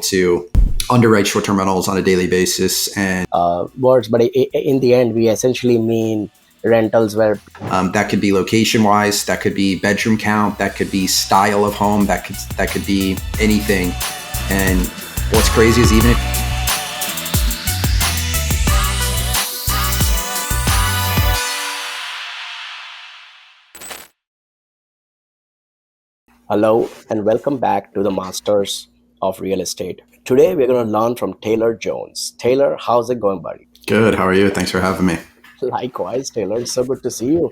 to underwrite short-term rentals on a daily basis. And words, but in the end, we essentially mean rentals where that could be location-wise, that could be bedroom count, that could be style of home, that could be anything. And what's crazy is even if Hello and welcome back to the Masters of Real Estate. Today we're going to learn from Taylor Jones. Taylor, how's it going, buddy? Good. How are you? Thanks for having me. Likewise, Taylor. It's so good to see you.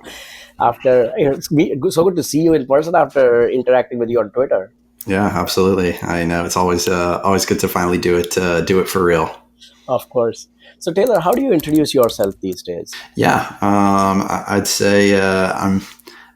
So good to see you in person after interacting with you on Twitter. Yeah, absolutely. I know it's always good to finally do it for real. Of course. So Taylor, how do you introduce yourself these days? Yeah, I'd say I'm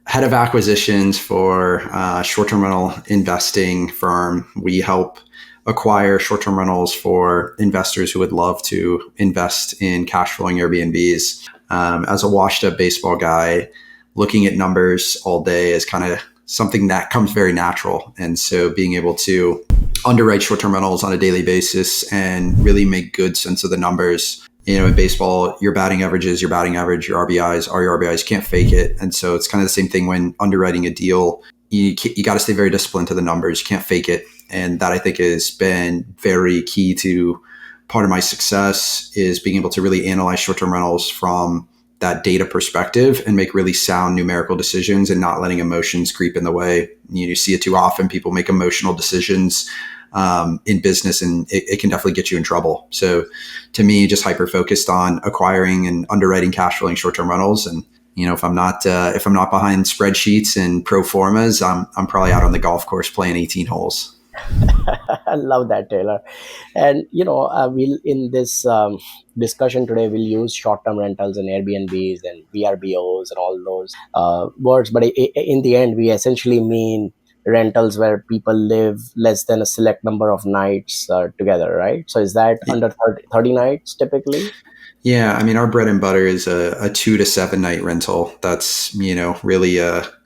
head of acquisitions for a short-term rental investing firm. We help acquire short-term rentals for investors who would love to invest in cash flowing Airbnbs. As a washed up baseball guy, looking at numbers all day is kind of something that comes very natural. And so being able to underwrite short-term rentals on a daily basis and really make good sense of the numbers. In baseball, your batting average is your batting average, your RBIs are your RBIs. You can't fake it. And so it's kind of the same thing when underwriting a deal. You got to stay very disciplined to the numbers. You can't fake it. And that I think has been very key to part of my success is being able to really analyze short-term rentals from that data perspective and make really sound numerical decisions and not letting emotions creep in the way. You see it too often. People make emotional decisions in business, and it can definitely get you in trouble. So to me, just hyper focused on acquiring and underwriting cash flowing short-term rentals. And, if I'm not behind spreadsheets and pro formas, I'm probably out on the golf course playing 18 holes. I love that, Taylor. And, we'll in this discussion today, we'll use short-term rentals and Airbnbs and VRBOs and all those words. But in the end, we essentially mean rentals where people live less than a select number of nights together, right? So is that under 30 nights typically? Yeah, I mean, our bread and butter is a 2 to 7 night rental. That's, really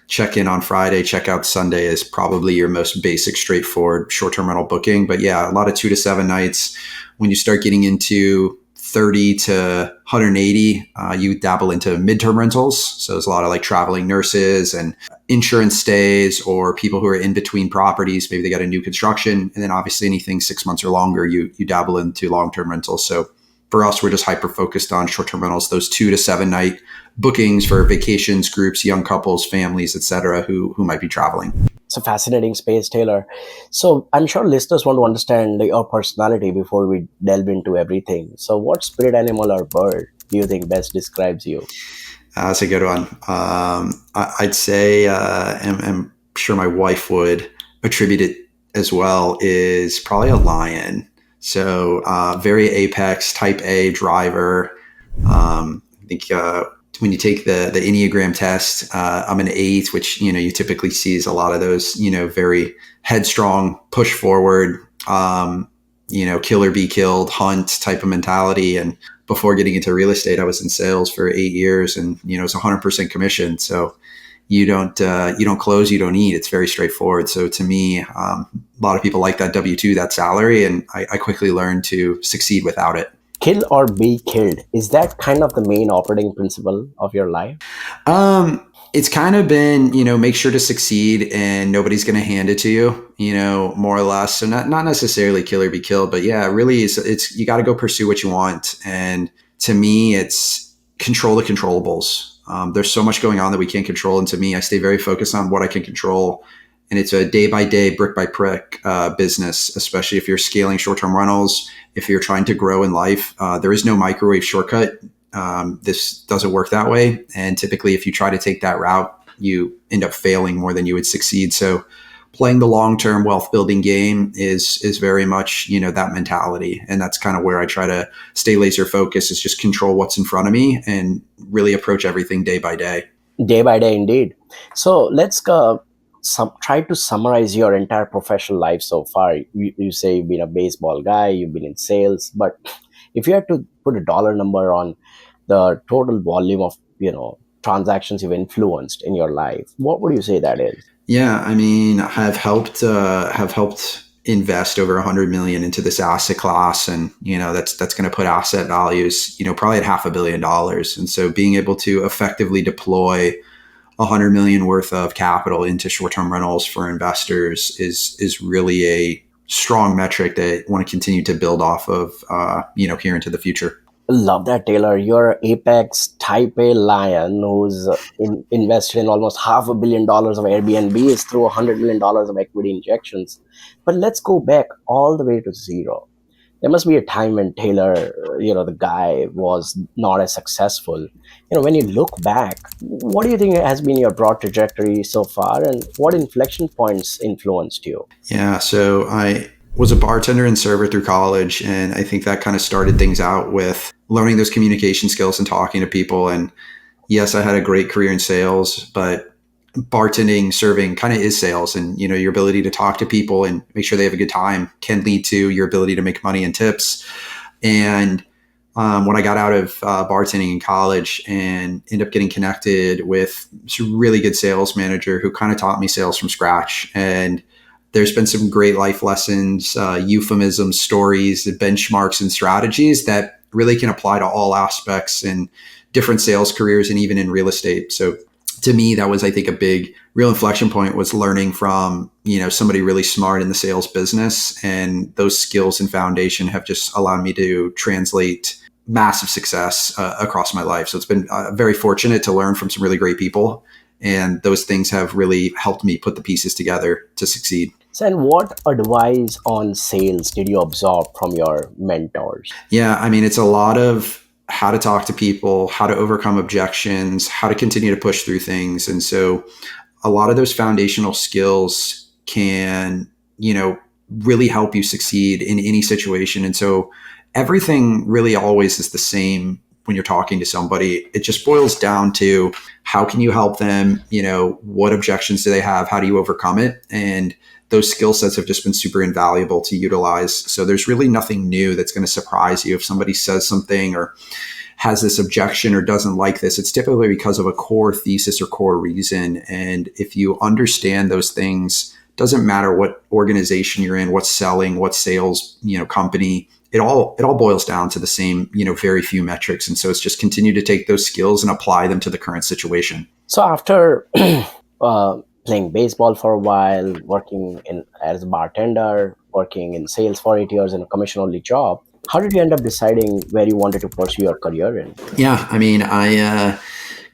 check in on Friday, check out Sunday is probably your most basic, straightforward short-term rental booking. But yeah, a lot of 2 to 7 nights. When you start getting into 30 to 180, you dabble into midterm rentals. So there's a lot of like traveling nurses and insurance stays or people who are in between properties. Maybe they got a new construction. And then obviously anything 6 months or longer, you dabble into long-term rentals. So for us, we're just hyper focused on short-term rentals, those 2 to 7 night bookings for vacations, groups, young couples, families, etc., who might be traveling. It's a fascinating space, Taylor. So I'm sure listeners want to understand your personality before we delve into everything. So what spirit animal or bird do you think best describes you? That's a good one. I'd say, and I'm sure my wife would attribute it as well, is probably a lion. So very apex, type A driver. I think when you take the Enneagram test, I'm an 8, which, you typically sees a lot of those, very headstrong, push forward, kill or be killed, hunt type of mentality. And before getting into real estate, I was in sales for 8 years and, it's 100% commission. So you don't close, you don't eat. It's very straightforward. So to me, a lot of people like that W-2, that salary. And I quickly learned to succeed without it. Kill or be killed. Is that kind of the main operating principle of your life? It's kind of been, make sure to succeed and nobody's going to hand it to you, more or less. So not necessarily kill or be killed, but yeah, really it's you got to go pursue what you want. And to me, it's control the controllables. There's so much going on that we can't control. And to me, I stay very focused on what I can control. And it's a day by day, brick by brick business, especially if you're scaling short-term rentals, if you're trying to grow in life. There is no microwave shortcut. This doesn't work that way. And typically, if you try to take that route, you end up failing more than you would succeed. So playing the long-term wealth building game is very much, that mentality. And that's kind of where I try to stay laser focused, is just control what's in front of me and really approach everything day by day. Day by day, indeed. So let's try to summarize your entire professional life so far. You say you've been a baseball guy, you've been in sales, but if you had to put a dollar number on the total volume of, transactions you've influenced in your life, what would you say that is? Yeah, I mean, have helped invest over 100 million into this asset class, and that's going to put asset values probably at $500 million. And so being able to effectively deploy 100 million worth of capital into short-term rentals for investors is really a strong metric that I want to continue to build off of here into the future. Love that, Taylor. You're Apex Type A lion who's invested in almost $500 million of Airbnbs through $100 million of equity injections. But let's go back all the way to zero. There must be a time when Taylor, the guy was not as successful. When you look back, what do you think has been your broad trajectory so far, and what inflection points influenced you? Yeah, so I was a bartender and server through college, and I think that kind of started things out with learning those communication skills and talking to people. And yes, I had a great career in sales, but bartending, serving kind of is sales. And your ability to talk to people and make sure they have a good time can lead to your ability to make money and tips. And when I got out of bartending in college and ended up getting connected with a really good sales manager who kind of taught me sales from scratch. And there's been some great life lessons, euphemisms, stories, benchmarks, and strategies that really can apply to all aspects in different sales careers and even in real estate. So to me, that was, I think, a big real inflection point, was learning from, somebody really smart in the sales business. And those skills and foundation have just allowed me to translate massive success across my life. So it's been very fortunate to learn from some really great people. And those things have really helped me put the pieces together to succeed. So, and what advice on sales did you absorb from your mentors? Yeah, I mean, it's a lot of how to talk to people, how to overcome objections, how to continue to push through things. And so a lot of those foundational skills can, really help you succeed in any situation. And so everything really always is the same when you're talking to somebody. It just boils down to how can you help them? What objections do they have? How do you overcome it? And those skill sets have just been super invaluable to utilize. So there's really nothing new that's going to surprise you. If somebody says something or has this objection or doesn't like this, it's typically because of a core thesis or core reason. And if you understand those things, doesn't matter what organization you're in, what's selling, what sales, company, it all boils down to the same, very few metrics. And so it's just continue to take those skills and apply them to the current situation. So after playing baseball for a while, working as a bartender, working in sales for 8 years in a commission-only job, how did you end up deciding where you wanted to pursue your career in? Yeah, I mean, I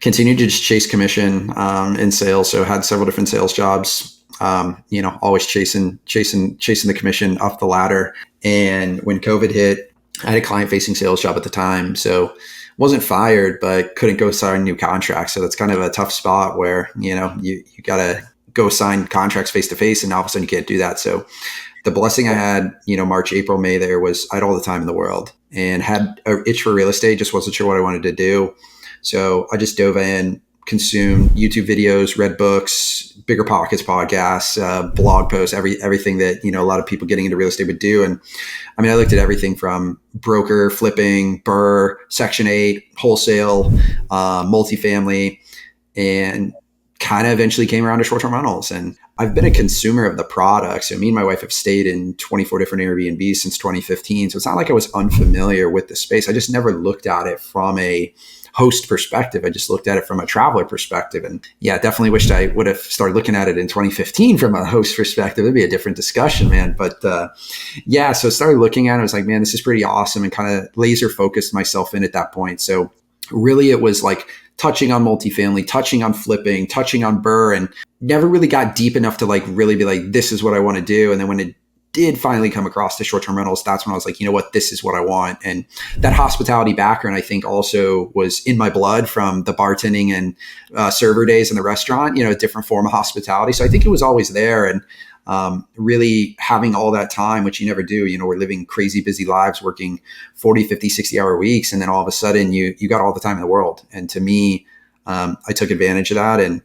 continued to just chase commission in sales. So had several different sales jobs. Always chasing the commission up the ladder. And when COVID hit, I had a client-facing sales job at the time, so wasn't fired, but couldn't go sign new contracts. So that's kind of a tough spot where you gotta go sign contracts face to face, and all of a sudden you can't do that. So the blessing I had, March, April, May there was I had all the time in the world and had an itch for real estate, just wasn't sure what I wanted to do. So I just dove in, consumed YouTube videos, read books, Bigger Pockets podcasts, blog posts, everything that, a lot of people getting into real estate would do. And I mean, I looked at everything from broker, flipping, BRRRR, Section 8, wholesale, multifamily, and kind of eventually came around to short-term rentals. And I've been a consumer of the product. So me and my wife have stayed in 24 different Airbnbs since 2015. So it's not like I was unfamiliar with the space. I just never looked at it from a host perspective. I just looked at it from a traveler perspective. And yeah, definitely wished I would have started looking at it in 2015 from a host perspective. It'd be a different discussion, man. But yeah, so started looking at it. I was like, man, this is pretty awesome, and kind of laser focused myself in at that point. So really it was like touching on multifamily, touching on flipping, touching on BRRRR, and never really got deep enough to like really be like, this is what I want to do. And then when it did finally come across the short-term rentals, that's when I was like, what, this is what I want. And that hospitality background, I think, also was in my blood from the bartending and server days in the restaurant, a different form of hospitality. So I think it was always there. And really having all that time, which you never do, we're living crazy busy lives, working 40, 50, 60-hour weeks. And then all of a sudden you got all the time in the world. And to me, I took advantage of that, and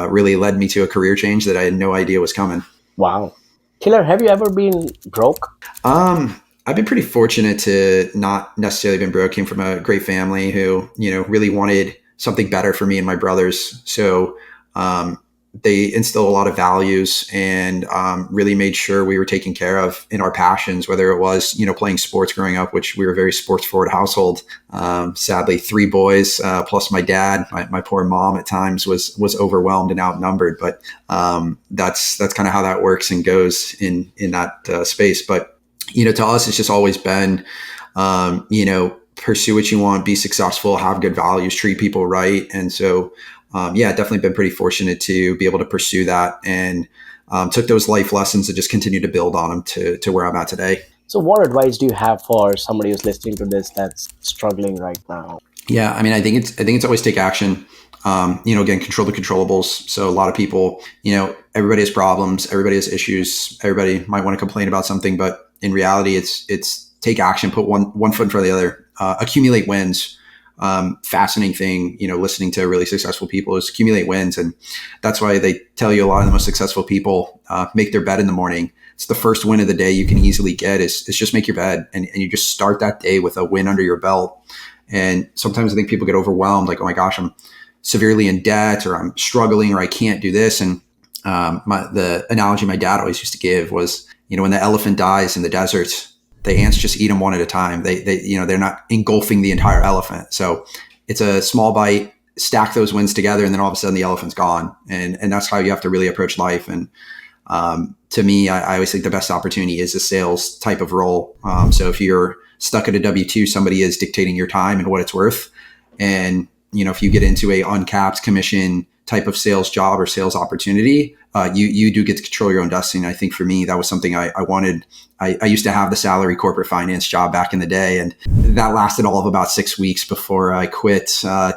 really led me to a career change that I had no idea was coming. Wow. Taylor, have you ever been broke? I've been pretty fortunate to not necessarily been broke. Came from a great family who, really wanted something better for me and my brothers. So, they instill a lot of values and really made sure we were taken care of in our passions, whether it was, playing sports growing up, which we were a very sports forward household. Sadly, three boys plus my dad. My poor mom at times was overwhelmed and outnumbered, but that's kind of how that works and goes in that space. But to us, it's just always been, pursue what you want, be successful, have good values, treat people right, and so. Definitely been pretty fortunate to be able to pursue that, and took those life lessons and just continue to build on them to where I'm at today. So, what advice do you have for somebody who's listening to this that's struggling right now? Yeah, I mean, I think it's always take action. Again, control the controllables. So a lot of people, everybody has problems, everybody has issues, everybody might want to complain about something, but in reality, it's take action, put one foot in front of the other, accumulate wins. Fascinating thing, listening to really successful people is accumulate wins. And that's why they tell you a lot of the most successful people make their bed in the morning. It's the first win of the day you can easily get is just make your bed, and you just start that day with a win under your belt. And sometimes I think people get overwhelmed, like, oh my gosh, I'm severely in debt, or I'm struggling, or I can't do this. And the analogy my dad always used to give was, when the elephant dies in the desert, the ants just eat them one at a time. They're not engulfing the entire elephant. So it's a small bite, stack those wins together, and then all of a sudden the elephant's gone. And that's how you have to really approach life. And to me, I always think the best opportunity is a sales type of role. So if you're stuck at a W-2, somebody is dictating your time and what it's worth. And, if you get into a uncapped commission type of sales job or sales opportunity, you do get to control your own destiny. And I think for me, that was something I wanted. I used to have the salary corporate finance job back in the day, and that lasted all of about 6 weeks before I quit.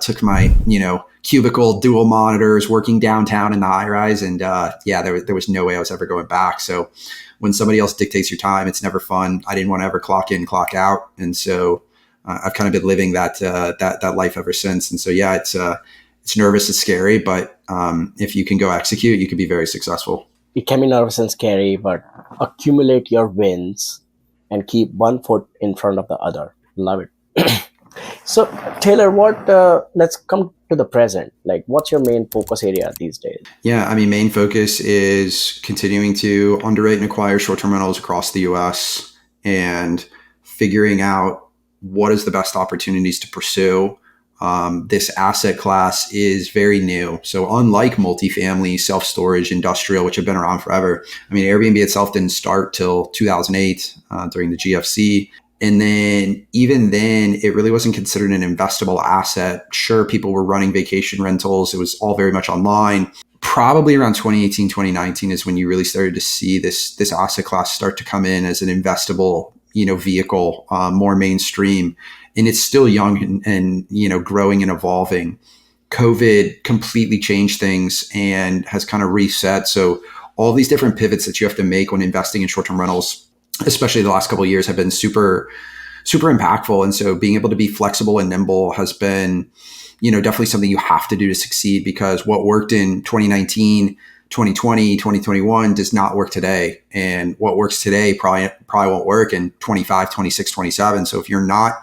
Took my, cubicle, dual monitors, working downtown in the high rise. And there was no way I was ever going back. So when somebody else dictates your time, it's never fun. I didn't want to ever clock in, clock out. And so I've kind of been living that life ever since. And so, it's nervous, it's scary, but if you can go execute, you can be very successful. It can be nervous and scary, but accumulate your wins and keep one foot in front of the other. Love it. So, Taylor, let's come to the present. Like, what's your main focus area these days? Yeah, I mean, main focus is continuing to underwrite and acquire short-term rentals across the US and figuring out what is the best opportunities to pursue. This asset class is very new. So unlike multifamily, self-storage, industrial, which have been around forever, I mean, Airbnb itself didn't start till 2008 during the GFC. And then even then, it really wasn't considered an investable asset. Sure, people were running vacation rentals. It was all very much online. Probably around 2018, 2019 is when you really started to see this asset class start to come in as an investable, vehicle, more mainstream. And it's still young and growing and evolving. COVID completely changed things and has kind of reset. So all these different pivots that you have to make when investing in short-term rentals, especially the last couple of years, have been super, super impactful. And so being able to be flexible and nimble has been, definitely something you have to do to succeed, because what worked in 2019, 2020, 2021 does not work today. And what works today probably won't work in 25, 26, 27. So if you're not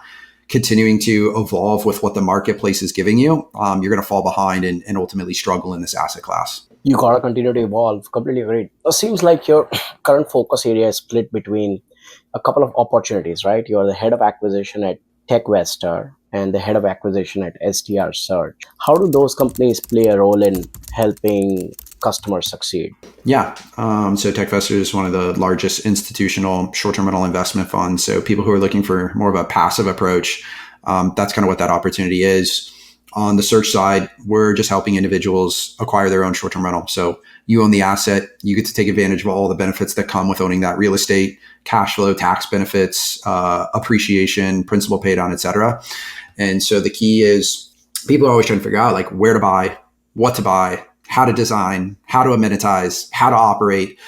continuing to evolve with what the marketplace is giving you, you're going to fall behind and ultimately struggle in this asset class. You got to continue to evolve. Completely agreed. It seems like your current focus area is split between a couple of opportunities, right? You're the head of acquisition at TechVestor and the head of acquisition at STR Research. How do those companies play a role in helping customers succeed? Yeah. So TechVestor is one of the largest institutional short-term rental investment funds. So people who are looking for more of a passive approach, that's kind of what that opportunity is. On the search side, we're just helping individuals acquire their own short-term rental. So you own the asset, you get to take advantage of all the benefits that come with owning that real estate, cash flow, tax benefits, appreciation, principal paid on, et cetera. And so the key is people are always trying to figure out like where to buy, what to buy, how to design, how to amenitize, how to operate.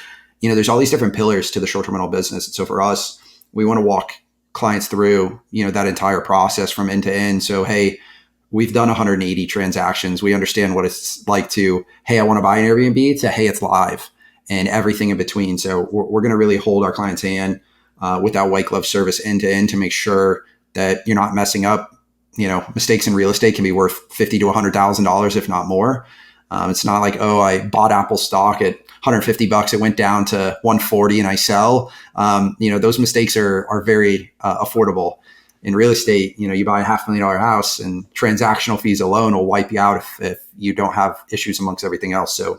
There's all these different pillars to the short-term rental business. And so for us, we want to walk clients through, that entire process from end to end. So, hey, we've done 180 transactions. We understand what it's like to, hey, I want to buy an Airbnb, to, hey, it's live, and everything in between. So we're going to really hold our client's hand with that white glove service end to end to make sure that you're not messing up. Mistakes in real estate can be worth $50,000 to $100,000, if not more. It's not like, oh, I bought Apple stock at $150, it went down to 140 and I sell. Those mistakes are very affordable. In real estate, you buy a $500,000 house and transactional fees alone will wipe you out if you don't have issues amongst everything else. So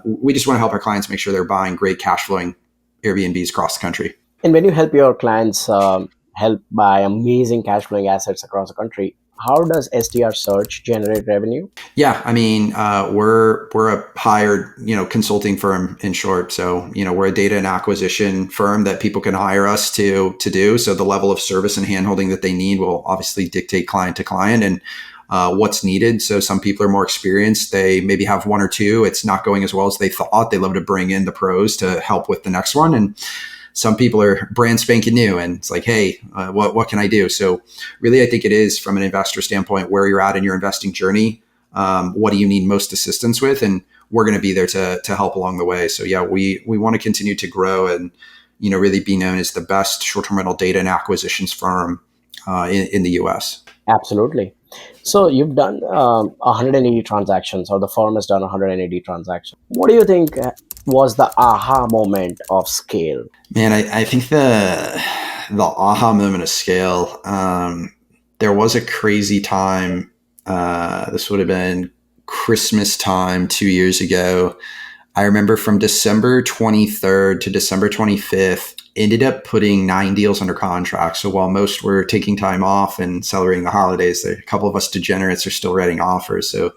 we just want to help our clients make sure they're buying great cash flowing Airbnbs across the country. And when you help your clients help buy amazing cash flowing assets across the country, how does STR Search generate revenue? Yeah, I mean, we're a hired, consulting firm in short. So, we're a data and acquisition firm that people can hire us to do. So the level of service and handholding that they need will obviously dictate client to client and what's needed. So some people are more experienced. They maybe have one or two. It's not going as well as they thought. They love to bring in the pros to help with the next one. And some people are brand spanking new and it's like, hey, what can I do? So really, I think it is from an investor standpoint, where you're at in your investing journey. What do you need most assistance with? And we're going to be there to help along the way. So yeah, we want to continue to grow and, really be known as the best short-term rental data and acquisitions firm in the US. Absolutely. So you've done 180 transactions, or the firm has done 180 transactions. What do you think was the aha moment of scale? Man, I think the aha moment of scale, there was a crazy time. This would have been Christmas time 2 years ago. I remember from December 23rd to December 25th, ended up putting 9 deals under contract. So while most were taking time off and celebrating the holidays, a couple of us degenerates are still writing offers. So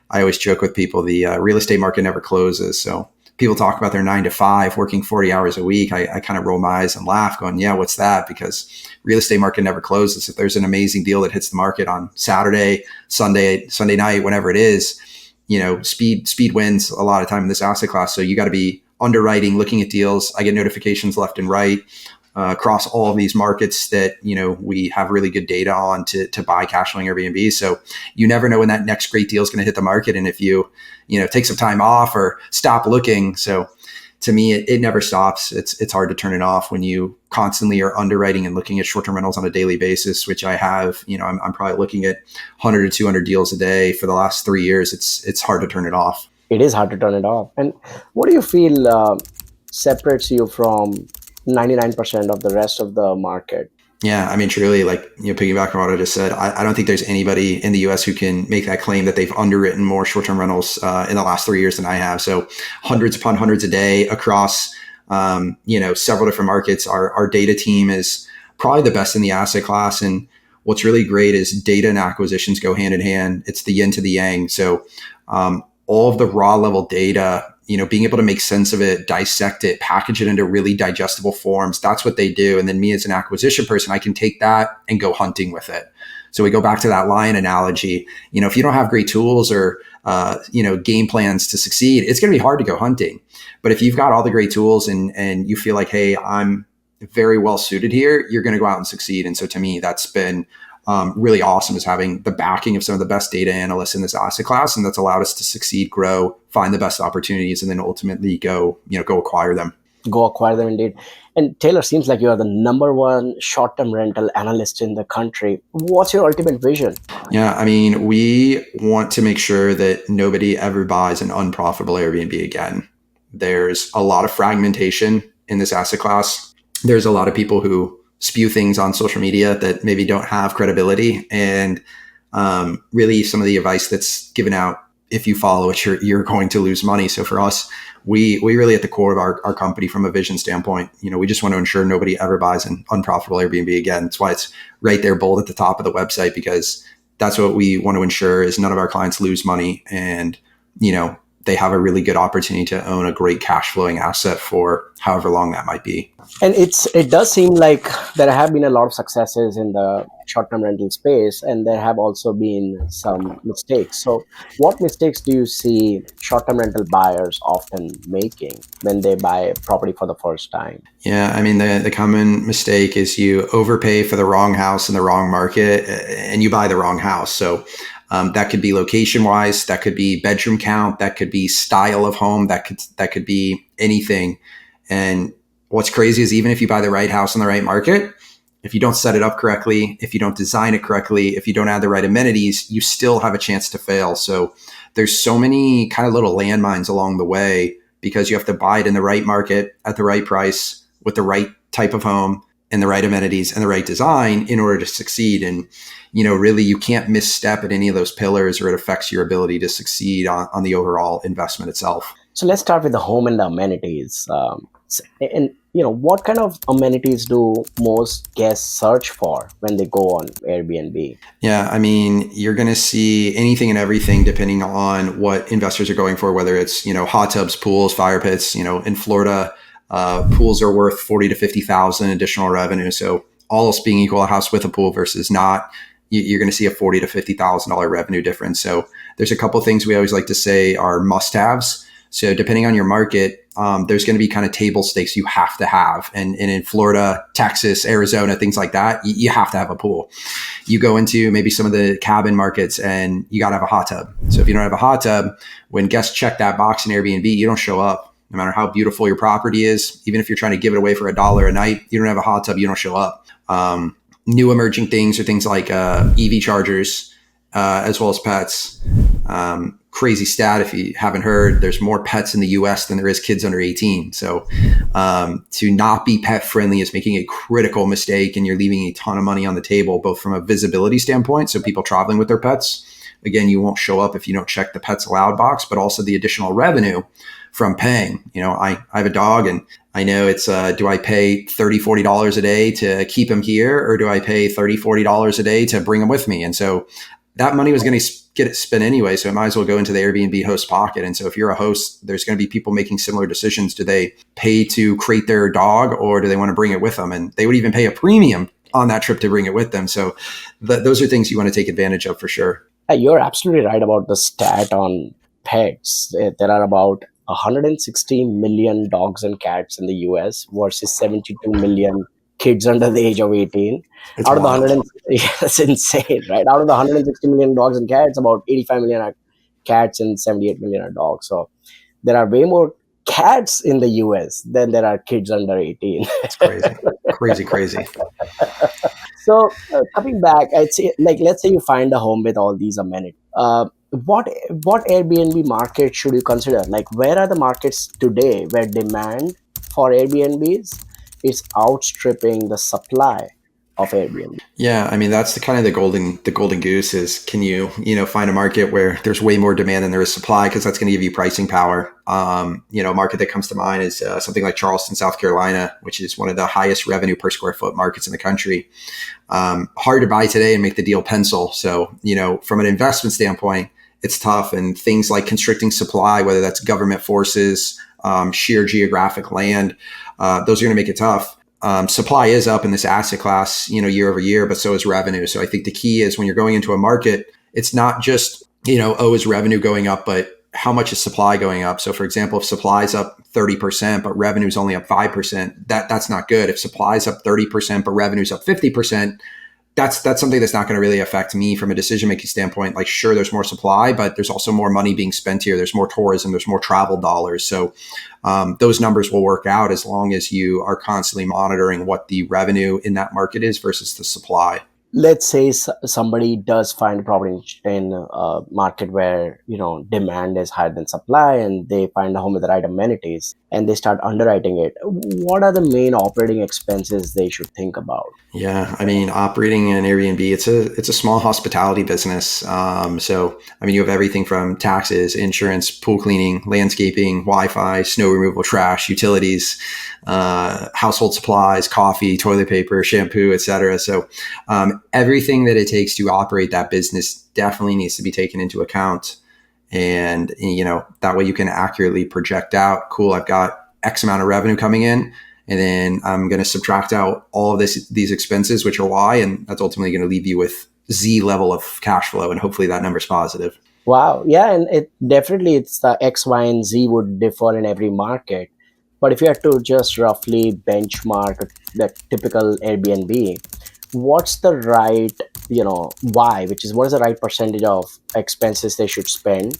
I always joke with people, the real estate market never closes. So people talk about their 9 to 5, working 40 hours a week. I kind of roll my eyes and laugh going, yeah, what's that? Because real estate market never closes. If there's an amazing deal that hits the market on Saturday, Sunday night, whenever it is, speed wins a lot of time in this asset class. So you got to be underwriting, looking at deals. I get notifications left and right across all of these markets that, we have really good data on to buy cash flowing Airbnb. So you never know when that next great deal is going to hit the market. And if you, take some time off or stop looking. So to me, it never stops. It's hard to turn it off when you constantly are underwriting and looking at short-term rentals on a daily basis, which I have. I'm probably looking at 100 to 200 deals a day for the last 3 years. It's hard to turn it off. It is hard to turn it off. And what do you feel separates you from 99% of the rest of the market? Yeah, I mean, truly, like, piggyback on what I just said, I don't think there's anybody in the US who can make that claim that they've underwritten more short-term rentals in the last 3 years than I have. So hundreds upon hundreds a day across, several different markets. Our data team is probably the best in the asset class. And what's really great is data and acquisitions go hand in hand. It's the yin to the yang. So all of the raw level data, being able to make sense of it, dissect it, package it into really digestible forms. That's what they do. And then me as an acquisition person, I can take that and go hunting with it. So we go back to that lion analogy. If you don't have great tools or, game plans to succeed, it's going to be hard to go hunting. But if you've got all the great tools and you feel like, hey, I'm very well suited here, you're going to go out and succeed. And so to me, that's been really awesome, is having the backing of some of the best data analysts in this asset class. And that's allowed us to succeed, grow, find the best opportunities, and then ultimately go acquire them. Go acquire them indeed. And Taylor, seems like you are the number one short-term rental analyst in the country. What's your ultimate vision? Yeah, I mean, we want to make sure that nobody ever buys an unprofitable Airbnb again. There's a lot of fragmentation in this asset class. There's a lot of people who spew things on social media that maybe don't have credibility. And really some of the advice that's given out, if you follow it, you're going to lose money. So for us, we really at the core of our company from a vision standpoint, we just want to ensure nobody ever buys an unprofitable Airbnb again. That's why it's right there bold at the top of the website, because that's what we want to ensure is none of our clients lose money. And, they have a really good opportunity to own a great cash flowing asset for however long that might be. And it does seem like there have been a lot of successes in the short-term rental space, and there have also been some mistakes. So what mistakes do you see short-term rental buyers often making when they buy property for the first time? Yeah, I mean, the common mistake is you overpay for the wrong house in the wrong market and you buy the wrong house. So that could be location wise, that could be bedroom count, that could be style of home, that could be anything. And what's crazy is even if you buy the right house in the right market, If you don't set it up correctly, if you don't design it correctly, if you don't add the right amenities, you still have a chance to fail. So there's so many kind of little landmines along the way because you have to buy it in the right market at the right price with the right type of home and the right amenities and the right design in order to succeed. And, really you can't misstep at any of those pillars or it affects your ability to succeed on the overall investment itself. So let's start with the home and the amenities. And what kind of amenities do most guests search for when they go on Airbnb? Yeah, I mean, you're going to see anything and everything depending on what investors are going for, whether it's, hot tubs, pools, fire pits. In Florida, pools are worth 40 to 50,000 additional revenue. So all else being equal, a house with a pool versus not, you're going to see a $40 to $50,000 revenue difference. So there's a couple of things we always like to say are must-haves. So depending on your market, there's going to be kind of table stakes you have to have. And in Florida, Texas, Arizona, things like that, you have to have a pool. You go into maybe some of the cabin markets and you got to have a hot tub. So if you don't have a hot tub, when guests check that box in Airbnb, you don't show up. No matter how beautiful your property is, even if you're trying to give it away for $1 a night, you don't have a hot tub, you don't show up. New emerging things are things like EV chargers, as well as pets. Crazy stat, if you haven't heard, there's more pets in the US than there is kids under 18. So to not be pet friendly is making a critical mistake, and you're leaving a ton of money on the table, both from a visibility standpoint. So people traveling with their pets, again, you won't show up if you don't check the pets allowed box, but also the additional revenue from paying. I have a dog, and I know it's, do I pay $30, $40 a day to keep him here, or do I pay $30, $40 a day to bring him with me? And so that money was going to get it spent anyway. So it might as well go into the Airbnb host pocket. And so if you're a host, there's going to be people making similar decisions. Do they pay to crate their dog, or do they want to bring it with them? And they would even pay a premium on that trip to bring it with them. So those are things you want to take advantage of for sure. You're absolutely right about the stat on pets. There are about 160 million dogs and cats in the US versus 72 million kids under the age of 18. It's Out of the wild. 100, it's insane, right? Out of the 160 million dogs and cats, about 85 million are cats and 78 million are dogs. So there are way more cats in the US than there are kids under 18. It's crazy, crazy, crazy. So coming back, I'd say, like, let's say you find a home with all these amenities. What Airbnb market should you consider? Like, where are the markets today where demand for Airbnbs is outstripping the supply of Airbnb? Yeah, I mean that's the kind of the golden goose is, can you find a market where there's way more demand than there is supply, because that's going to give you pricing power. A market that comes to mind is something like Charleston, South Carolina, which is one of the highest revenue per square foot markets in the country. Hard to buy today and make the deal pencil. So from an investment standpoint, it's tough, and things like constricting supply, whether that's government forces, sheer geographic land, those are going to make it tough. Supply is up in this asset class, year over year, but so is revenue. So I think the key is when you're going into a market, it's not just, is revenue going up, but how much is supply going up? So for example, if supply is up 30%, but revenue is only up 5%, that's not good. If supply is up 30%, but revenue is up 50%, that's something that's not going to really affect me from a decision-making standpoint. Like, sure, there's more supply, but there's also more money being spent here. There's more tourism, there's more travel dollars. So those numbers will work out as long as you are constantly monitoring what the revenue in that market is versus the supply. Let's say somebody does find a property in a market where demand is higher than supply, and they find a home with the right amenities and they start underwriting it. What are the main operating expenses they should think about? Yeah, I mean, operating an Airbnb, it's a small hospitality business. So I mean, you have everything from taxes, insurance, pool cleaning, landscaping, Wi-Fi, snow removal, trash, utilities, household supplies, coffee, toilet paper, shampoo, etc. So everything that it takes to operate that business definitely needs to be taken into account. And that way you can accurately project out, cool, I've got X amount of revenue coming in, and then I'm going to subtract out all of these expenses, which are Y, and that's ultimately going to leave you with Z level of cash flow, and hopefully that number's positive. Wow. Yeah, and it's the X, Y, and Z would differ in every market. But if you had to just roughly benchmark the typical Airbnb, what's the right, Y, which is what is the right percentage of expenses they should spend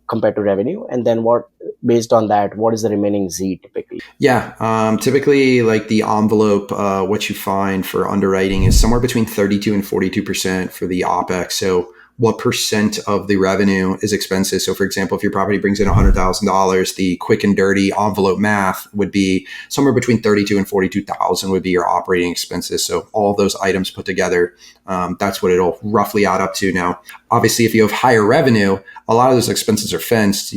compared to revenue? And then what, based on that, what is the remaining Z typically? Yeah, typically, like the envelope, what you find for underwriting is somewhere between 32 and 42% for the OPEX. So what percent of the revenue is expenses? So for example, if your property brings in $100,000, the quick and dirty envelope math would be somewhere between 32 and 42,000 would be your operating expenses. So all of those items put together, that's what it'll roughly add up to. Now, obviously, if you have higher revenue, a lot of those expenses are fixed.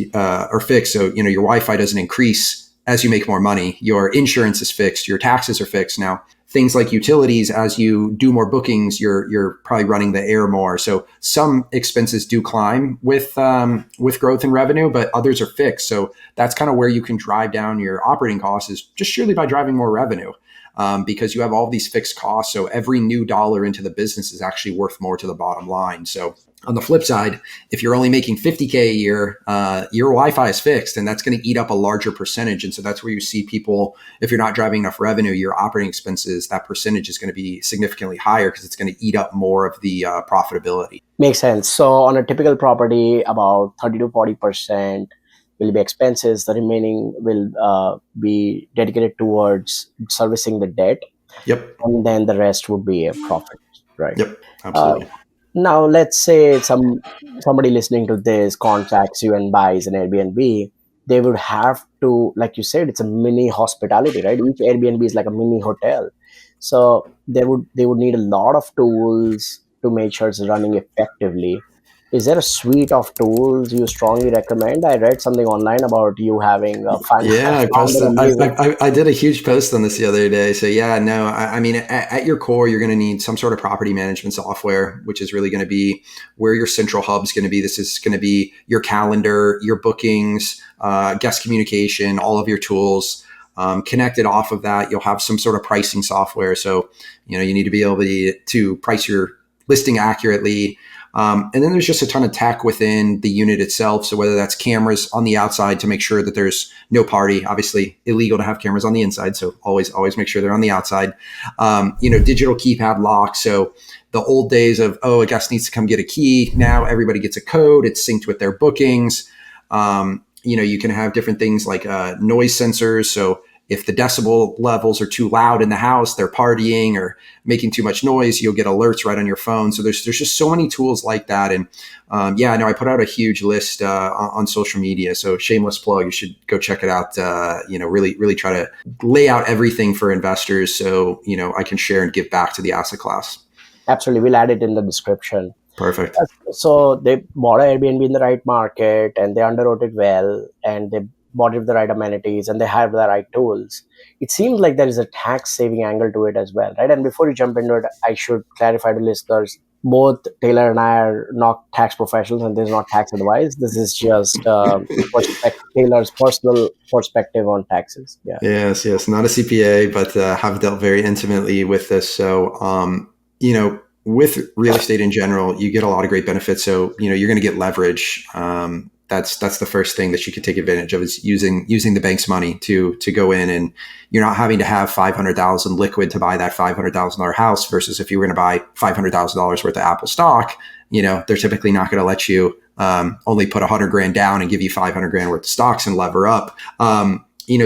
So your Wi-Fi doesn't increase as you make more money. Your insurance is fixed, your taxes are fixed. Now, things like utilities, as you do more bookings, you're probably running the air more. So some expenses do climb with growth in revenue, but others are fixed. So that's kind of where you can drive down your operating costs, is just surely by driving more revenue. Because you have all these fixed costs. So every new dollar into the business is actually worth more to the bottom line. So on the flip side, if you're only making 50K a year, your Wi-Fi is fixed, and that's going to eat up a larger percentage. And so that's where you see people, if you're not driving enough revenue, your operating expenses, that percentage is going to be significantly higher because it's going to eat up more of the profitability. Makes sense. So on a typical property, about 30 to 40% will be expenses. The remaining will be dedicated towards servicing the debt, Yep. and then the rest would be a profit, right? Yep. Uh, Absolutely. Now, let's say somebody listening to this contacts you and buys an Airbnb. They would have to, like you said, it's a mini hospitality, right? Each Airbnb is like a mini hotel, so they would need a lot of tools to make sure it's running effectively. Is there a suite of tools you strongly recommend? I read something online about you having Yeah, I found an posted. amazing. I did a huge post on this the other day. So yeah, no, I mean, at your core, you're going to need some sort of property management software, which is really going to be where your central hub is going to be. This is going to be your calendar, your bookings, guest communication, all of your tools. Connected off of that, you'll have some sort of pricing software. So you need to be able to price your listing accurately. And then there's just a ton of tech within the unit itself. So whether that's cameras on the outside to make sure that there's no party, obviously illegal to have cameras on the inside. So always make sure they're on the outside. Digital keypad locks. So the old days of, a guest needs to come get a key. Now everybody gets a code. It's synced with their bookings. You can have different things like noise sensors. So if the decibel levels are too loud in the house, they're partying or making too much noise, you'll get alerts right on your phone. So there's just so many tools like that. And I put out a huge list on social media. So shameless plug, you should go check it out. Really try to lay out everything for investors so, I can share and give back to the asset class. Absolutely, we'll add it in the description. Perfect. So they bought an Airbnb in the right market, and they underwrote it well, and they bought it with the right amenities, and they have the right tools. It seems like there is a tax saving angle to it as well, right? And before you jump into it, I should clarify to listeners, both Taylor and I are not tax professionals, and this is not tax advice. This is just Taylor's personal perspective on taxes. Yeah. Yes. Not a CPA, but have dealt very intimately with this. So, with real estate in general, you get a lot of great benefits. So, you're going to get leverage. That's the first thing that you can take advantage of, is using the bank's money to go in, and you're not having to have $500,000 liquid to buy that $500,000 house versus if you were going to buy $500,000 worth of Apple stock, they're typically not going to let you only put $100,000 down and give you $500,000 worth of stocks and lever up.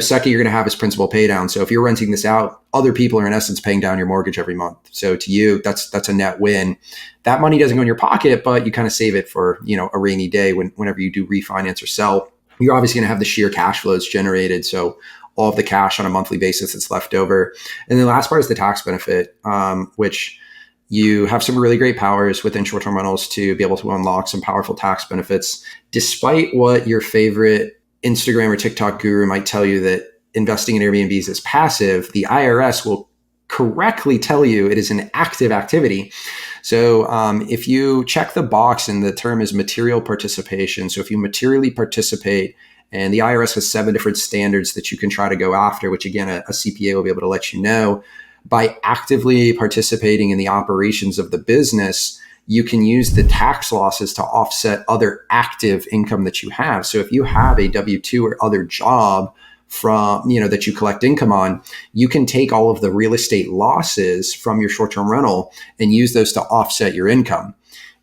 Second, you're going to have is principal pay down. So if you're renting this out, other people are in essence paying down your mortgage every month. So to you, that's a net win. That money doesn't go in your pocket, but you kind of save it for, a rainy day whenever you do refinance or sell. You're obviously going to have the sheer cash flows generated. So all of the cash on a monthly basis that's left over. And the last part is the tax benefit, which you have some really great powers within short-term rentals to be able to unlock some powerful tax benefits, despite what your favorite Instagram or TikTok guru might tell you that investing in Airbnbs is passive. The IRS will correctly tell you it is an active activity. So if you check the box, and the term is material participation. So if you materially participate, and the IRS has 7 different standards that you can try to go after, which again, a CPA will be able to let you know, by actively participating in the operations of the business, you can use the tax losses to offset other active income that you have. So if you have a W-2 or other job from, that you collect income on, you can take all of the real estate losses from your short-term rental and use those to offset your income.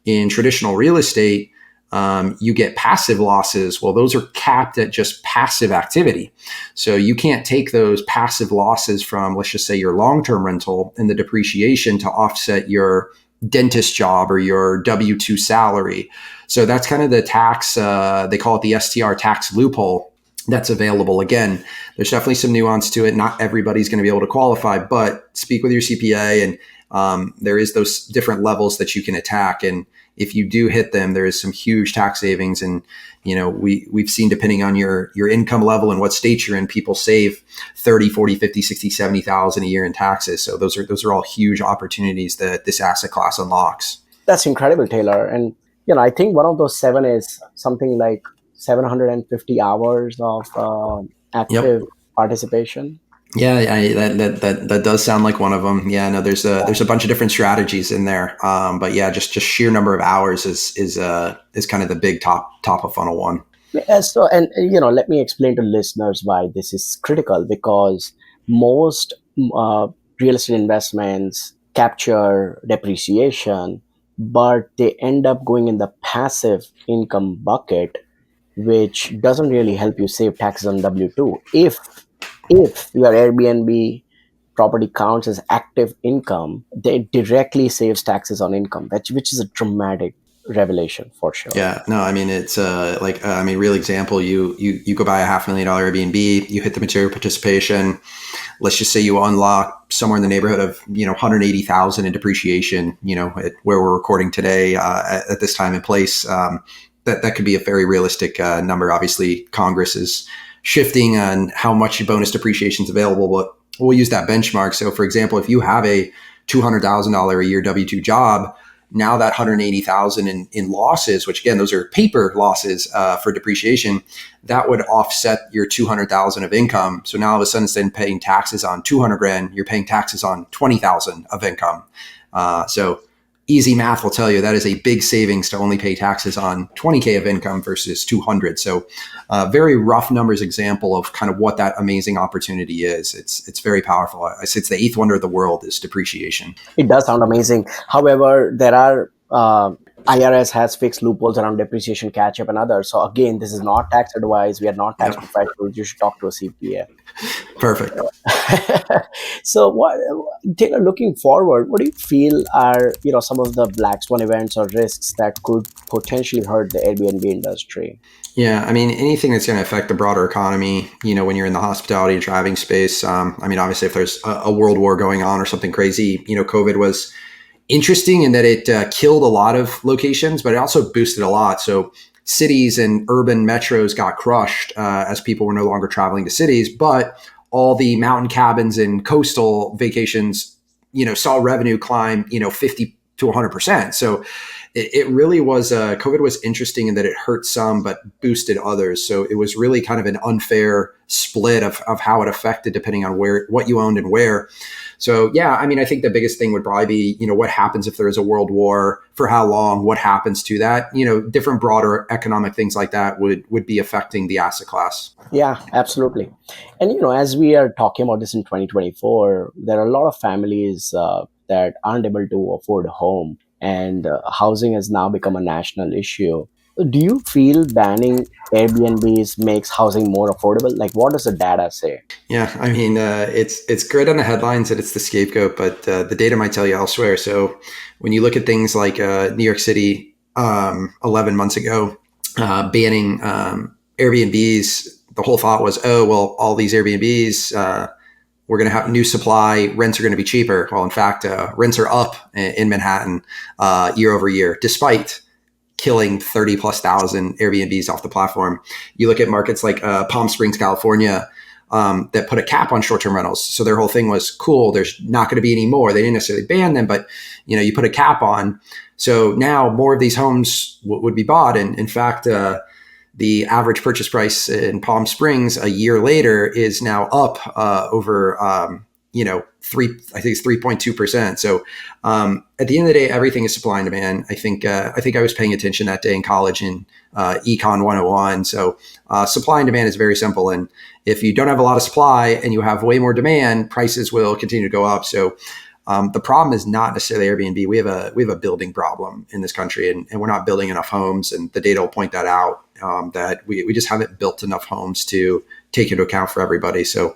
In traditional real estate, You get passive losses. Well, those are capped at just passive activity. So you can't take those passive losses from, let's just say, your long-term rental and the depreciation to offset your dentist job or your W-2 salary. So that's kind of the tax, they call it the STR tax loophole that's available. Again, there's definitely some nuance to it. Not everybody's going to be able to qualify, but speak with your CPA, and there is those different levels that you can attack. And if you do hit them, there is some huge tax savings. And, we've seen, depending on your income level and what state you're in, people save 30, 40, 50, 60, 70,000 a year in taxes. So those are all huge opportunities that this asset class unlocks. That's incredible, Taylor. And I think one of those seven is something like 750 hours of active Yep. participation. Yeah, that does sound like one of them. Yeah, no, there's a bunch of different strategies in there. But yeah, just sheer number of hours is kind of the big top of funnel one. So, and let me explain to listeners why this is critical, because most real estate investments capture depreciation, but they end up going in the passive income bucket, which doesn't really help you save taxes on W-2. If your Airbnb property counts as active income, they directly saves taxes on income, which is a dramatic revelation for sure. Yeah, no, I mean it's real example. You go buy a $500,000 Airbnb, you hit the material participation. Let's just say you unlock somewhere in the neighborhood of 180,000 in depreciation. At where we're recording today at this time and place, that could be a very realistic number. Obviously, Congress is shifting on how much bonus depreciation is available, but we'll use that benchmark. So, for example, if you have a $200,000 a year W-2 job, now that 180,000 in losses, which again, those are paper losses for depreciation, that would offset your 200,000 of income. So now all of a sudden, instead of paying taxes on 200 grand, you're paying taxes on 20,000 of income. So easy math will tell you that is a big savings to only pay taxes on 20K of income versus 200. So very rough numbers example of kind of what that amazing opportunity is. It's very powerful. I say it's the eighth wonder of the world is depreciation. It does sound amazing. However, there are IRS has fixed loopholes around depreciation catch up and others. So again, this is not tax advice. We are not tax professionals. You should talk to a CPA. Perfect. So, Taylor, looking forward, what do you feel are some of the black swan events or risks that could potentially hurt the Airbnb industry? Yeah, I mean, anything that's going to affect the broader economy, when you're in the hospitality and driving space. Obviously, if there's a world war going on or something crazy, COVID was interesting in that it killed a lot of locations, but it also boosted a lot. So cities and urban metros got crushed as people were no longer traveling to cities, but all the mountain cabins and coastal vacations, saw revenue climb, 50 to 100%. So it really was, COVID was interesting in that it hurt some, but boosted others. So it was really kind of an unfair split of how it affected depending on what you owned and where. So, yeah, I think the biggest thing would probably be, what happens if there is a world war, for how long, what happens to that, different broader economic things like that would be affecting the asset class. Yeah, absolutely. And, as we are talking about this in 2024, there are a lot of families that aren't able to afford a home, and housing has now become a national issue. Do you feel banning Airbnbs makes housing more affordable? Like, what does the data say? Yeah, it's great on the headlines that it's the scapegoat, but the data might tell you elsewhere. So when you look at things like New York City 11 months ago, banning Airbnbs, the whole thought was, oh, well, all these Airbnbs, we're going to have new supply, rents are going to be cheaper. Well, in fact, rents are up in Manhattan year over year, despite killing 30 plus thousand Airbnbs off the platform. You look at markets like Palm Springs, California, that put a cap on short-term rentals. So their whole thing was, cool, there's not going to be any more. They didn't necessarily ban them, but you put a cap on. So now more of these homes would be bought. And in fact, the average purchase price in Palm Springs a year later is now up over I think it's 3.2%. So at the end of the day, everything is supply and demand. I think I was paying attention that day in college in Econ 101. So supply and demand is very simple. And if you don't have a lot of supply and you have way more demand, prices will continue to go up. So The problem is not necessarily Airbnb. We have a building problem in this country, and we're not building enough homes. And the data will point that out, that we just haven't built enough homes to take into account for everybody. So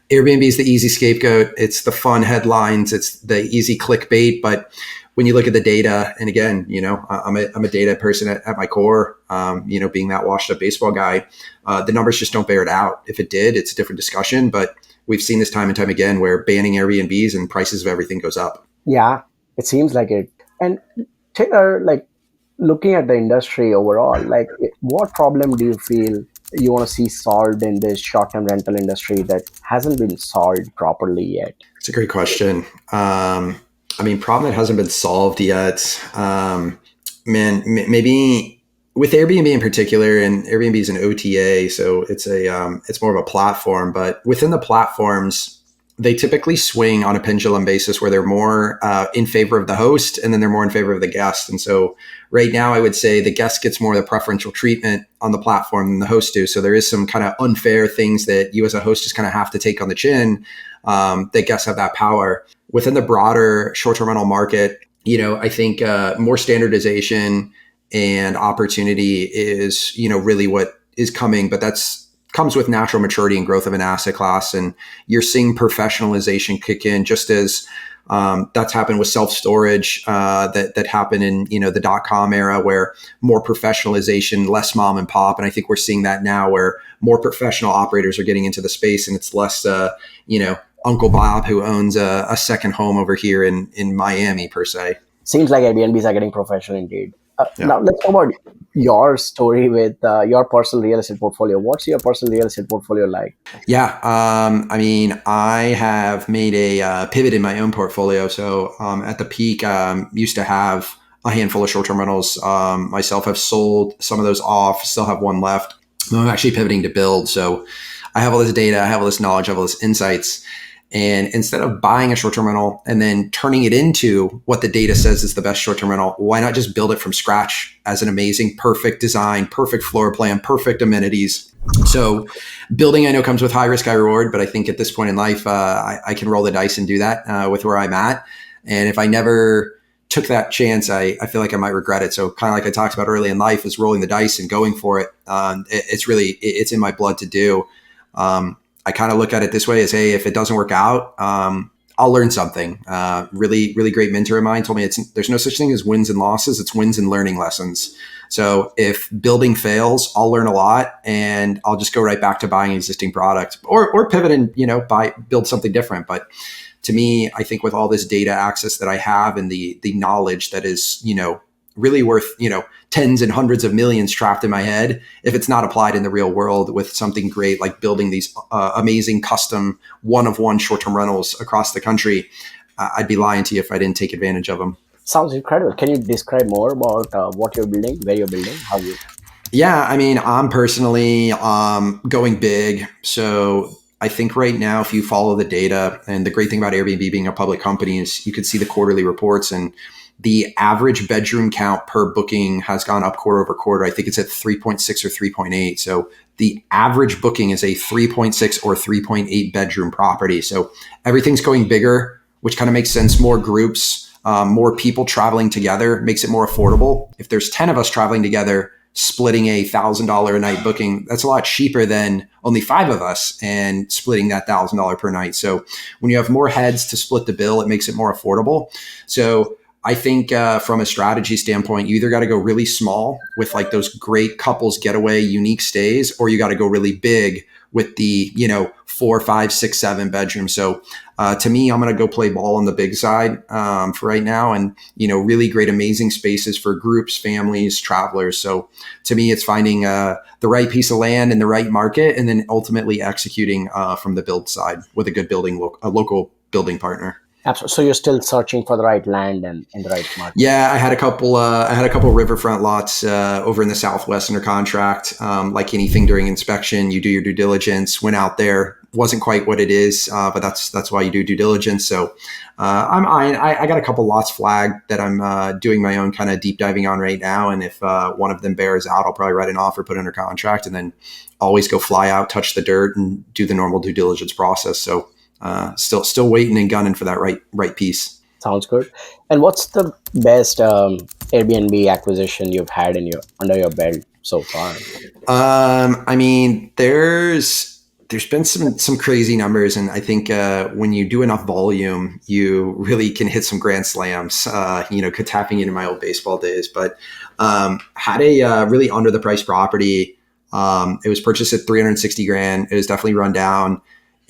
Airbnb is the easy scapegoat. It's the fun headlines. It's the easy clickbait. But when you look at the data, and again, I'm a data person at my core, being that washed up baseball guy, the numbers just don't bear it out. If it did, it's a different discussion. But we've seen this time and time again where banning Airbnbs and prices of everything goes up. Yeah, it seems like it. And Taylor, like looking at the industry overall, like what problem do you feel you want to see solved in this short-term rental industry that hasn't been solved properly yet? It's a great question. Problem that hasn't been solved yet. Maybe with Airbnb in particular, and Airbnb is an OTA, so it's more of a platform. But within the platforms, they typically swing on a pendulum basis where they're more in favor of the host, and then they're more in favor of the guest. And so right now, I would say the guest gets more of the preferential treatment on the platform than the host do. So there is some kind of unfair things that you as a host just kind of have to take on the chin. That guests have that power. Within the broader short-term rental market, I think more standardization and opportunity is, really what is coming, but that's comes with natural maturity and growth of an asset class. And you're seeing professionalization kick in, just as that's happened with self-storage, that happened in, the .com era, where more professionalization, less mom and pop. And I think we're seeing that now where more professional operators are getting into the space, and it's less, Uncle Bob who owns a second home over here in Miami per se. Seems like Airbnbs are getting professional indeed. Yeah. Now let's talk about your story with your personal real estate portfolio. What's your personal real estate portfolio like? Yeah. I have made a pivot in my own portfolio. So at the peak, used to have a handful of short-term rentals. Myself, have sold some of those off, still have one left. I'm actually pivoting to build. So I have all this data, I have all this knowledge, I have all this insights. And instead of buying a short-term rental and then turning it into what the data says is the best short-term rental, why not just build it from scratch as an amazing, perfect design, perfect floor plan, perfect amenities? So building, I know, comes with high risk, high reward, but I think at this point in life, I can roll the dice and do that with where I'm at. And if I never took that chance, I feel like I might regret it. So kind of like I talked about early in life, is rolling the dice and going for it. It's in my blood to do. I kind of look at it this way as, hey, if it doesn't work out, I'll learn something. Really, really great mentor of mine told me there's no such thing as wins and losses. It's wins and learning lessons. So if building fails, I'll learn a lot, and I'll just go right back to buying an existing product or pivot and, build something different. But to me, I think with all this data access that I have and the knowledge that is, really worth, tens and hundreds of millions trapped in my head, if it's not applied in the real world with something great like building these amazing custom one-of-one short-term rentals across the country, I'd be lying to you if I didn't take advantage of them. Sounds incredible. Can you describe more about what you're building, where you're building, how you? Yeah, I'm personally going big. So I think right now, if you follow the data, and the great thing about Airbnb being a public company is you could see the quarterly reports, and the average bedroom count per booking has gone up quarter over quarter. I think it's at 3.6 or 3.8. So the average booking is a 3.6 or 3.8 bedroom property. So everything's going bigger, which kind of makes sense. More groups, more people traveling together makes it more affordable. If there's 10 of us traveling together, splitting a $1,000 a night booking, that's a lot cheaper than only 5 of us and splitting that $1,000 per night. So when you have more heads to split the bill, it makes it more affordable. So I think from a strategy standpoint, you either got to go really small with like those great couples getaway unique stays, or you got to go really big with the, 4, 5, 6, 7 bedrooms. So to me, I'm going to go play ball on the big side for right now, and, really great, amazing spaces for groups, families, travelers. So to me, it's finding the right piece of land in the right market, and then ultimately executing from the build side with a good a local building partner. Absolutely. So you're still searching for the right land and in the right market. Yeah, I had a couple riverfront lots over in the Southwest under contract. Like anything during inspection, you do your due diligence. Went out there, wasn't quite what it is, but that's why you do due diligence. So I got a couple lots flagged that I'm doing my own kind of deep diving on right now. And if one of them bears out, I'll probably write an offer, put it under contract, and then always go fly out, touch the dirt, and do the normal due diligence process. So still waiting and gunning for that right piece. Sounds good. And what's the best Airbnb acquisition you've had in your under your belt so far? I mean, there's been some crazy numbers, and I think when you do enough volume, you really can hit some grand slams. Tapping into my old baseball days, but had a really under the price property. It was purchased at 360 grand. It was definitely run down.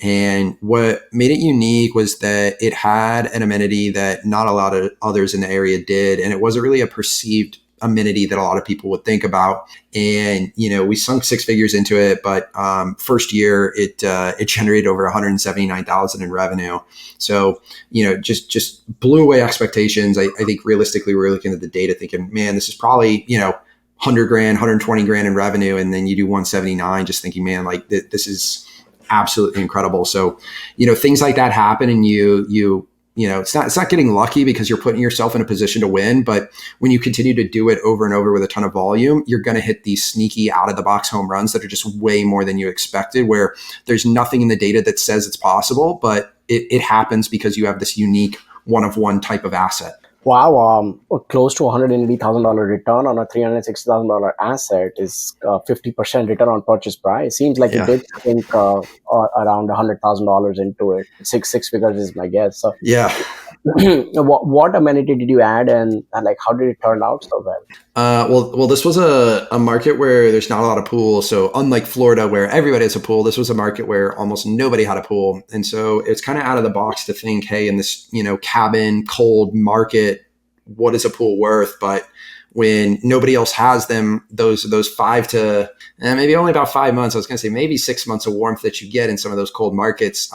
And what made it unique was that it had an amenity that not a lot of others in the area did. And it wasn't really a perceived amenity that a lot of people would think about. And, we sunk six figures into it, but first year it generated over 179,000 in revenue. So, just blew away expectations. I think realistically, we were looking at the data thinking, man, this is probably, 100 grand, 120 grand in revenue. And then you do 179, just thinking, man, like this is absolutely incredible. So, things like that happen, and it's not getting lucky because you're putting yourself in a position to win. But when you continue to do it over and over with a ton of volume, you're going to hit these sneaky out of the box home runs that are just way more than you expected, where there's nothing in the data that says it's possible, but it happens because you have this unique one of one type of asset. Wow, close to $180,000 return on a $360,000 asset is 50% return on purchase price. Seems like you Yeah. did think around $100,000 into it. Six figures is my guess. So, Yeah. what amenity did you add, and like how did it turn out so well? Well, this was a market where there's not a lot of pools. So unlike Florida, where everybody has a pool, this was a market where almost nobody had a pool. And so it's kind of out of the box to think, hey, in this, cabin, cold market, what is a pool worth? But when nobody else has them, those 5 to maybe only about 5 months, I was going to say maybe 6 months of warmth that you get in some of those cold markets,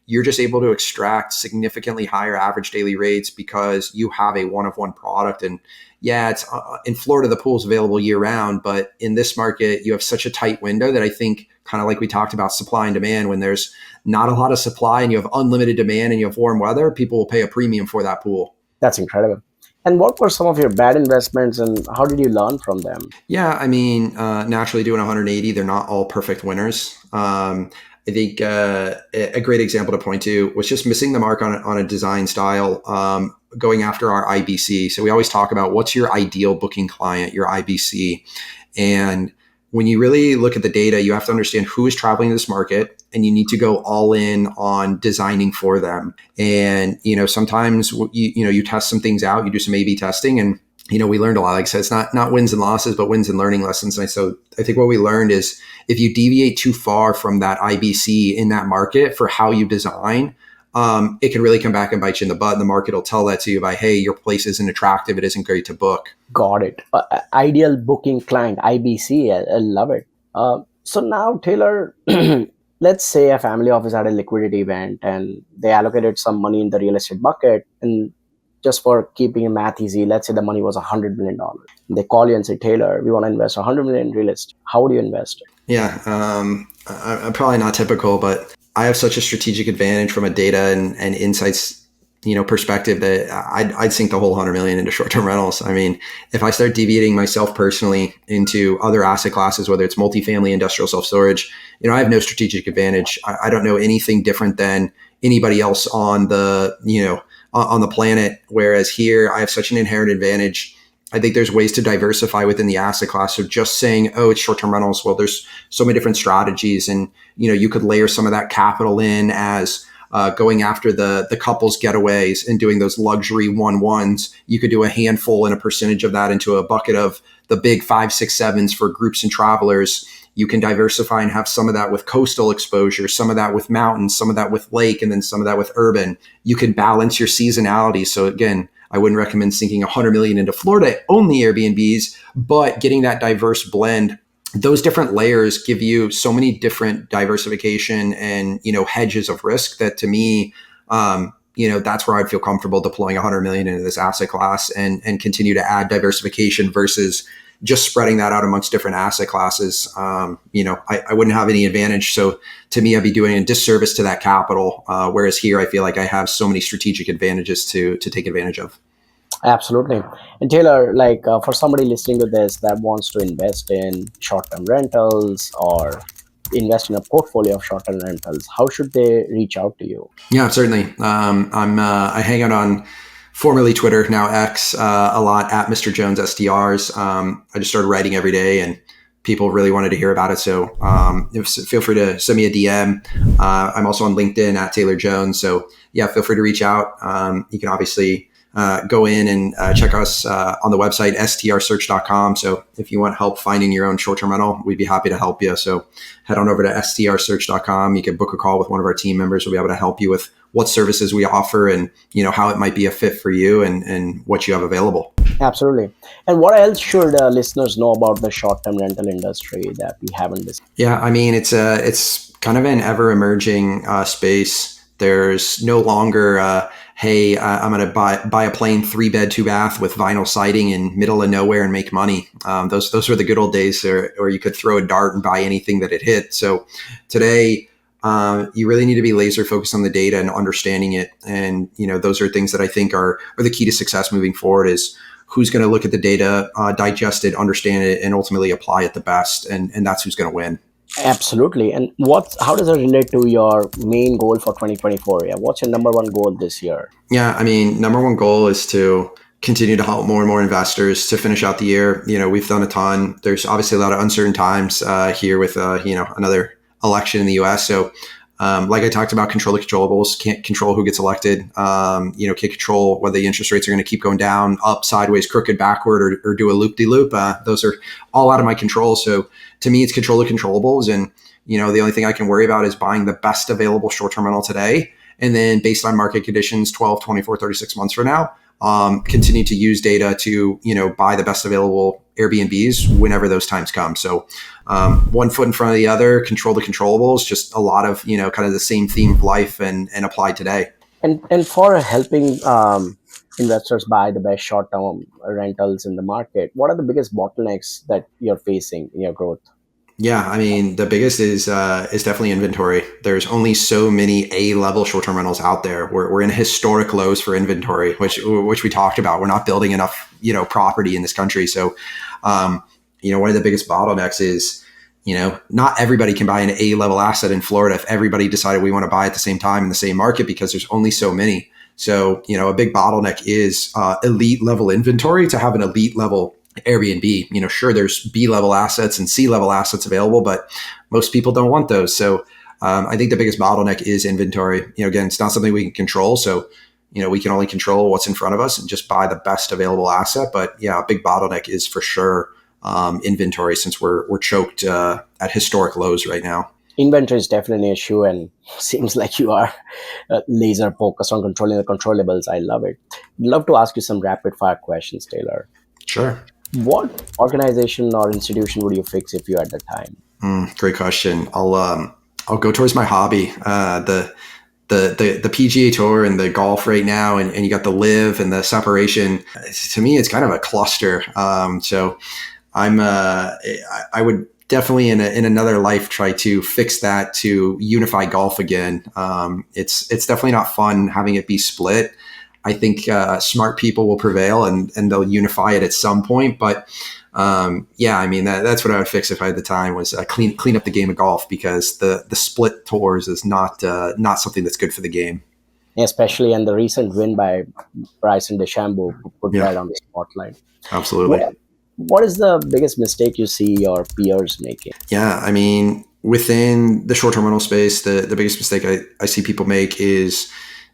you're just able to extract significantly higher average daily rates because you have a one-of-one product. And yeah, it's in Florida, the pool's available year round, but in this market, you have such a tight window that I think, kind of like we talked about supply and demand, when there's not a lot of supply and you have unlimited demand and you have warm weather, people will pay a premium for that pool. That's incredible. And what were some of your bad investments, and how did you learn from them? Yeah, I mean, naturally doing 180, they're not all perfect winners. I think a great example to point to was just missing the mark on a design style, going after our IBC. So we always talk about what's your ideal booking client, your IBC. And when you really look at the data, you have to understand who is traveling to this market, and you need to go all in on designing for them. And, sometimes, you test some things out, you do some A/B testing, and, we learned a lot. Like I said, it's not wins and losses, but wins and learning lessons. And so I think what we learned is if you deviate too far from that IBC in that market for how you design, it can really come back and bite you in the butt. And the market will tell that to you by, hey, your place isn't attractive. It isn't great to book. Got it. Ideal booking client, IBC. I love it. So now, Taylor, let's say a family office had a liquidity event and they allocated some money in the real estate bucket. And just for keeping the math easy, let's say the money was $100 million. They call you and say, Taylor, we want to invest $100 million in real estate. How would you invest it? Yeah, I'm probably not typical, but I have such a strategic advantage from a data and insights, perspective that I'd sink the whole 100 million into short-term rentals. I mean, if I start deviating myself personally into other asset classes, whether it's multifamily, industrial, self-storage, I have no strategic advantage. I don't know anything different than anybody else on on the planet. Whereas here, I have such an inherent advantage. I think there's ways to diversify within the asset class. So just saying, oh, it's short-term rentals. Well, there's so many different strategies, and you could layer some of that capital in as going after the couples getaways and doing those luxury 1-1s. You could do a handful and a percentage of that into a bucket of the big 5, 6, 7s for groups and travelers. You can diversify and have some of that with coastal exposure, some of that with mountains, some of that with lake, and then some of that with urban. You can balance your seasonality. So again, I wouldn't recommend sinking 100 million into Florida only Airbnbs, but getting that diverse blend. Those different layers give you so many different diversification and, hedges of risk that, to me, that's where I'd feel comfortable deploying 100 million into this asset class and continue to add diversification versus just spreading that out amongst different asset classes. I wouldn't have any advantage. So to me, I'd be doing a disservice to that capital. Whereas here, I feel like I have so many strategic advantages to take advantage of. Absolutely. And Taylor, for somebody listening to this that wants to invest in short-term rentals or invest in a portfolio of short-term rentals, how should they reach out to you? Yeah, certainly. I hang out on formerly Twitter, now X, a lot at Mr. Jones SDRs. I just started writing every day, and people really wanted to hear about it. So feel free to send me a DM. I'm also on LinkedIn at Taylor Jones. So yeah, feel free to reach out. You can obviously go in and check us on the website, strsearch.com. So if you want help finding your own short-term rental, we'd be happy to help you. So head on over to strsearch.com. You can book a call with one of our team members. We'll be able to help you with what services we offer and, how it might be a fit for you and what you have available. Absolutely. And what else should listeners know about the short-term rental industry that we haven't discussed? Yeah, I mean, it's kind of an ever emerging space. There's no longer, hey, I'm going to buy a plain 3-bed, 2-bath with vinyl siding in middle of nowhere and make money. Those were the good old days, or you could throw a dart and buy anything that it hit. So today, you really need to be laser focused on the data and understanding it. And, those are things that I think are the key to success moving forward is who's going to look at the data, digest it, understand it, and ultimately apply it the best. And that's who's going to win. Absolutely. And how does it relate to your main goal for 2024? Yeah. What's your number one goal this year? Yeah, I mean, number one goal is to continue to help more and more investors to finish out the year. We've done a ton. There's obviously a lot of uncertain times here with, another election in the US. So, like I talked about, control the controllables. Can't control who gets elected. Can't control whether the interest rates are going to keep going down, up, sideways, crooked, backward, or do a loop-de-loop. Those are all out of my control. So to me, it's control the controllables. And, the only thing I can worry about is buying the best available short-term rental today. And then based on market conditions, 12, 24, 36 months from now, continue to use data to, buy the best available Airbnbs whenever those times come. So one foot in front of the other, control the controllables, just a lot of, kind of the same theme of life and apply today. And for helping investors buy the best short-term rentals in the market, what are the biggest bottlenecks that you're facing in your growth? Yeah, I mean, the biggest is definitely inventory. There's only so many A-level short-term rentals out there. We're in historic lows for inventory, which we talked about. We're not building enough, property in this country. So, one of the biggest bottlenecks is, not everybody can buy an A-level asset in Florida if everybody decided we want to buy at the same time in the same market because there's only so many. So, a big bottleneck is elite level inventory to have an elite level Airbnb. Sure, there's B-level assets and C-level assets available, but most people don't want those. So I think the biggest bottleneck is inventory. Again, it's not something we can control. So, we can only control what's in front of us and just buy the best available asset. But yeah, a big bottleneck is for sure inventory, since we're choked at historic lows right now. Inventory is definitely an issue, and seems like you are laser focused on controlling the controllables. I love it. I'd love to ask you some rapid fire questions, Taylor. Sure. What organization or institution would you fix if you had the time? Great question. I'll go towards my hobby, the PGA Tour and the golf right now, and you got the live and the separation. To me, it's kind of a cluster. So I would definitely in another life try to fix that, to unify golf again. It's definitely not fun having it be split. I think smart people will prevail and they'll unify it at some point. But yeah, I mean, that's what I would fix if I had the time, was clean up the game of golf, because the split tours is not something that's good for the game. Especially in the recent win by Bryson DeChambeau put right on the spotlight. Absolutely. What is the biggest mistake you see your peers making? Yeah, I mean, within the short-term rental space, the biggest mistake I see people make is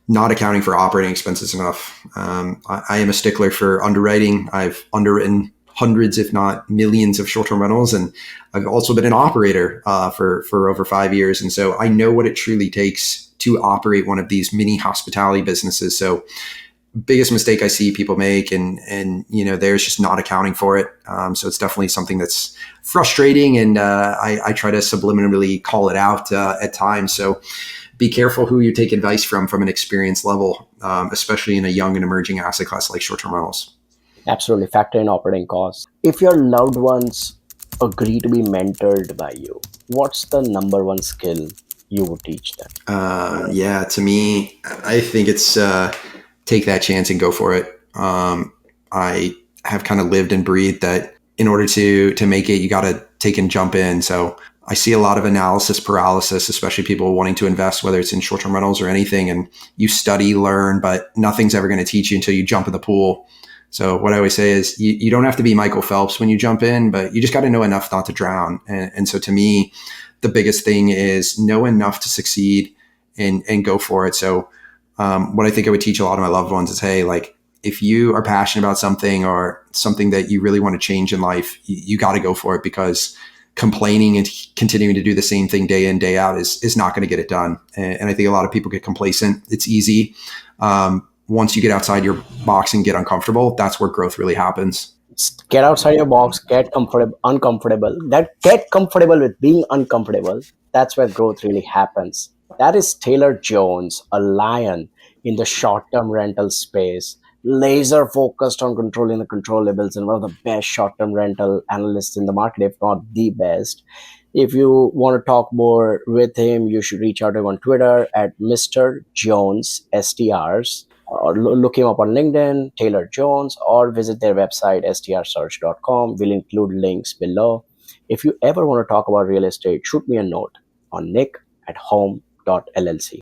not accounting for operating expenses enough. I am a stickler for underwriting. I've underwritten hundreds, if not millions, of short-term rentals, and I've also been an operator for over 5 years, and so I know what it truly takes to operate one of these mini hospitality businesses. So, biggest mistake I see people make, and there's just not accounting for it. So it's definitely something that's frustrating, and I try to subliminally call it out at times. So be careful who you take advice from an experience level, especially in a young and emerging asset class like short-term rentals. Absolutely. Factor in operating costs. If your loved ones agree to be mentored by you, what's the number one skill you would teach them? Yeah, to me, I think it's take that chance and go for it. I have kind of lived and breathed that in order to make it, you got to take and jump in. So I see a lot of analysis paralysis, especially people wanting to invest, whether it's in short term rentals or anything. And you study, learn, but nothing's ever going to teach you until you jump in the pool. So what I always say is you don't have to be Michael Phelps when you jump in, but you just got to know enough not to drown. And so to me, the biggest thing is know enough to succeed and go for it. So what I think I would teach a lot of my loved ones is, hey, like if you are passionate about something or something that you really want to change in life, you got to go for it, because complaining and continuing to do the same thing day in, day out is not going to get it done. And I think a lot of people get complacent. It's easy. Once you get outside your box and get uncomfortable, that's where growth really happens. Get outside your box, get comfortable, uncomfortable. That get comfortable with being uncomfortable. That's where growth really happens. That is Taylor Jones, a lion in the short-term rental space, laser focused on controlling the controllables, and one of the best short-term rental analysts in the market, if not the best. If you want to talk more with him, you should reach out to him on Twitter at Mr. Jones STRs, or look him up on LinkedIn, Taylor Jones, or visit their website, strsearch.com. We'll include links below. If you ever want to talk about real estate, shoot me a note on nick@home.llc.